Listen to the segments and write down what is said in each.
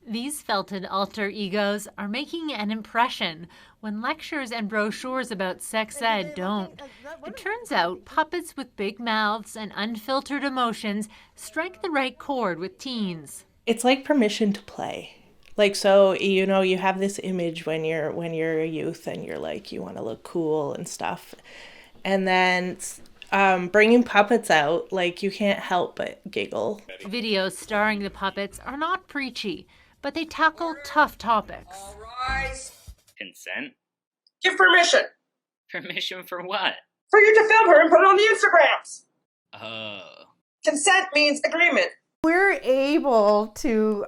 These felted alter egos are making an impression when lectures and brochures about sex ed don't. It turns out puppets with big mouths and unfiltered emotions strike the right chord with teens. It's like permission to play. Like, so, you have this image when you're a youth and you're like, you want to look cool and stuff. And then bringing puppets out, like, you can't help but giggle. Videos starring the puppets are not preachy, but they tackle tough topics. All rise. Consent? Give permission Permission for what? for you to film her and put it on the Instagrams. Oh. Consent means agreement. We're able to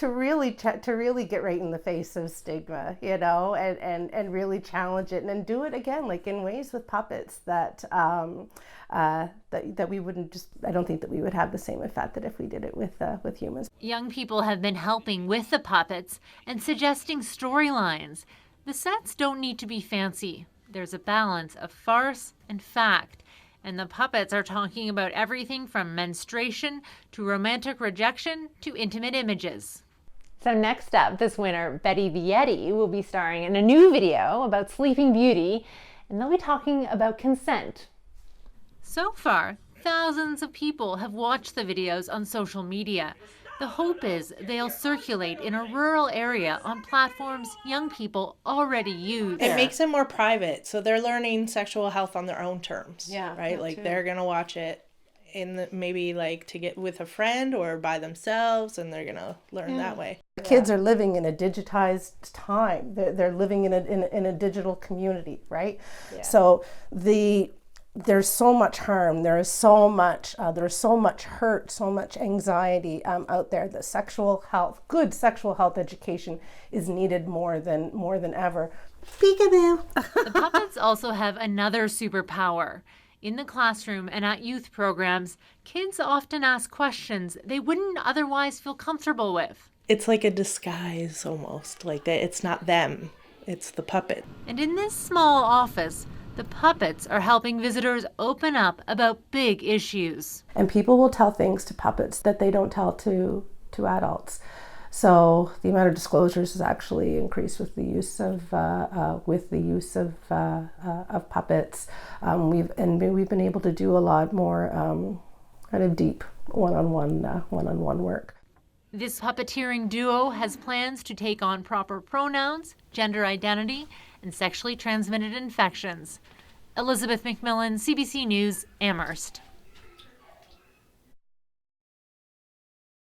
really get right in the face of stigma, and really challenge it and do it again, like in ways with puppets that we wouldn't just. I don't think that we would have the same effect that if we did it with humans. Young people have been helping with the puppets and suggesting storylines. The sets don't need to be fancy. There's a balance of farce and fact. And the puppets are talking about everything from menstruation to romantic rejection to intimate images. So next up, this winter, Betty the Yeti will be starring in a new video about Sleeping Beauty, and they'll be talking about consent. So far, thousands of people have watched the videos on social media. The hope is they'll circulate in a rural area on platforms young people already use. It makes it more private, so they're learning sexual health on their own terms. Yeah, right. Like too. they're gonna watch it maybe like to get with a friend or by themselves, and they're gonna learn that way. Kids are living in a digitized time. They're living in a digital community, right? Yeah. So there's so much harm. There's so much hurt, so much anxiety out there. That good sexual health education is needed more than ever. Peekaboo. The puppets also have another superpower. In the classroom and at youth programs, kids often ask questions they wouldn't otherwise feel comfortable with. It's like a disguise almost. Like that, it's not them. It's the puppet. And in this small office, the puppets are helping visitors open up about big issues. And people will tell things to puppets that they don't tell to adults. So the amount of disclosures has actually increased with the use of puppets. We've been able to do a lot more kind of deep one-on-one work. This puppeteering duo has plans to take on proper pronouns, gender identity, and sexually transmitted infections. Elizabeth McMillan, CBC News, Amherst.